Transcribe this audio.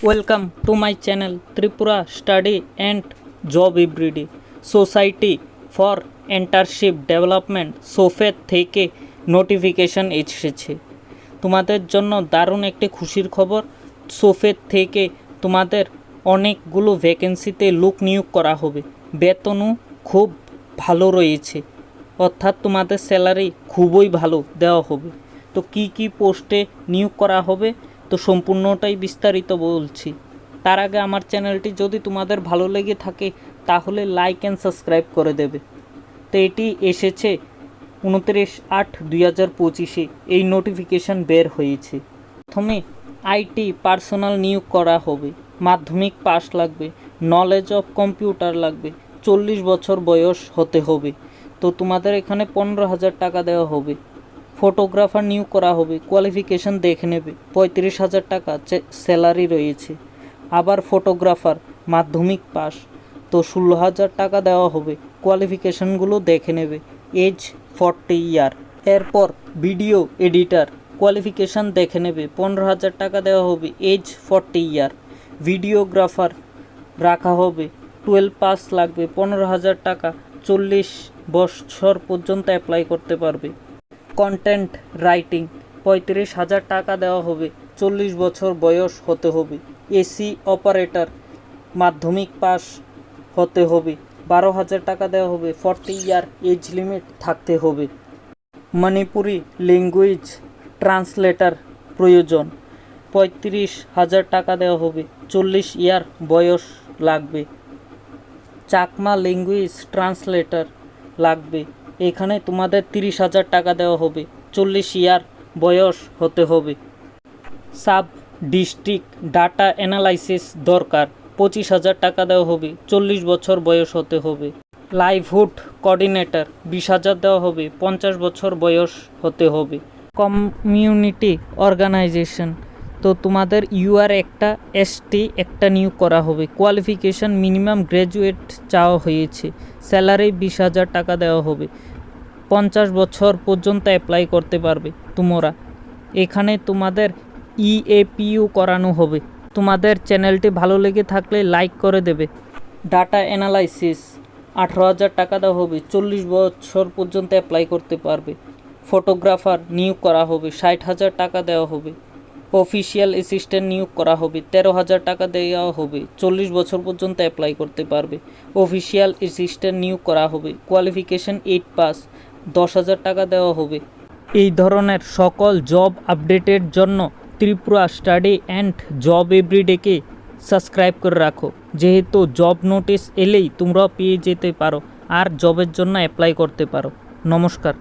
Welcome to my channel Tripura Study and Job Everyday Society for Internship Development সোফেট থেকে notification এসেছে। তোমাদের জন্য দারুণ একটি খুশির খবর। সোফেট থেকে তোমাদের অনেকগুলো ভ্যাকেন্সিতে লোক নিয়োগ করা হবে, বেতনও খুব ভালো রয়েছে, অর্থাৎ তোমাদের স্যালারি খুবই ভালো দেওয়া হবে। তো কি পোস্টে নিয়োগ করা হবে তো সম্পূর্ণটাই বিস্তারিত বলছি। তার আগে আমার চ্যানেলটি যদি তোমাদের ভালো লেগে থাকে তাহলে লাইক অ্যান্ড সাবস্ক্রাইব করে দেবে। তো এটি এসেছে 29/8/2025 এই নোটিফিকেশান বের হয়েছে। প্রথমে আইটি পার্সোনাল নিয়োগ করা হবে, মাধ্যমিক পাস লাগবে, নলেজ অফ কম্পিউটার লাগবে, 40 বছর বয়স হতে হবে। তো তোমাদের এখানে 15,000 টাকা দেওয়া হবে। ফটোগ্রাফার নিয়োগ করা হবে, কোয়ালিফিকেশান দেখে নেবে, 35,000 টাকা স্যালারি রয়েছে। আবার ফটোগ্রাফার মাধ্যমিক পাস, তো 16,000 টাকা দেওয়া হবে, কোয়ালিফিকেশানগুলো দেখে নেবে, এজ 40 ইয়ার। এরপর ভিডিও এডিটার কোয়ালিফিকেশান দেখে নেবে, 15,000 টাকা দেওয়া হবে, এজ 40 ইয়ার। ভিডিওগ্রাফার রাখা হবে, 12 পাস লাগবে, 15,000 টাকা, 40 বছর পর্যন্ত অ্যাপ্লাই করতে পারবে। কন্টেন্ট রাইটিং 35,000 টাকা দেওয়া হবে, 40 বছর বয়স হতে হবে। এসি অপারেটর মাধ্যমিক পাস হতে হবে, 12,000 টাকা দেওয়া হবে, 40 ইয়ার এজ লিমিট থাকতে হবে। মণিপুরি ল্যাঙ্গুয়েজ ট্রান্সলেটর প্রয়োজন, 35,000 টাকা দেওয়া হবে, 40 ইয়ার বয়স লাগবে। চাকমা ল্যাঙ্গুয়েজ ট্রান্সলেটর লাগবে, এখানে তোমাদের 30,000 টাকা দেওয়া হবে, 40 ইয়ার বয়স হতে হবে। সাব ডিস্ট্রিক্ট ডাটা অ্যানালাইসিস দরকার, 25,000 টাকা দেওয়া হবে, 40 বছর বয়স হতে হবে। লাইভহুড কোঅর্ডিনেটর 20,000 দেওয়া হবে, 50 বছর বয়স হতে হবে। কমিউনিটি অর্গানাইজেশন, তো তোমাদের ইউআর একটা, এসটি একটা নিয়োগ করা হবে, কোয়ালিফিকেশান মিনিমাম গ্র্যাজুয়েট চাওয়া হয়েছে, স্যালারি 20,000 টাকা দেওয়া হবে, 50 বছর পর্যন্ত অ্যাপ্লাই করতে পারবে তোমরা। এখানে তোমাদের ইএপিইউ করানো হবে। তোমাদের চ্যানেলটি ভালো লেগে থাকলে লাইক করে দেবে। ডাটা অ্যানালাইসিস 18,000 টাকা দেওয়া হবে, 40 বছর পর্যন্ত অ্যাপ্লাই করতে পারবে। ফটোগ্রাফার নিয়োগ করা হবে, 60,000 টাকা দেওয়া হবে। অফিসিয়াল অ্যাসিস্ট্যান্ট নিয়োগ করা হবে, 13,000 টাকা দেওয়া হবে, 40 বছর পর্যন্ত অ্যাপ্লাই করতে পারবে। অফিসিয়াল অ্যাসিস্ট্যান্ট নিয়োগ করা হবে, কোয়ালিফিকেশান 8 পাস, 10,000 টাকা দেওয়া হবে। এই ধরনের সকল জব আপডেটের জন্য ত্রিপুরা স্টাডি অ্যান্ড জব এভরিডেকে সাবস্ক্রাইব করে রাখো, যেহেতু জব নোটিশ এলেই তোমরা পেয়ে যেতে পারো আর জবের জন্য অ্যাপ্লাই করতে পারো। নমস্কার।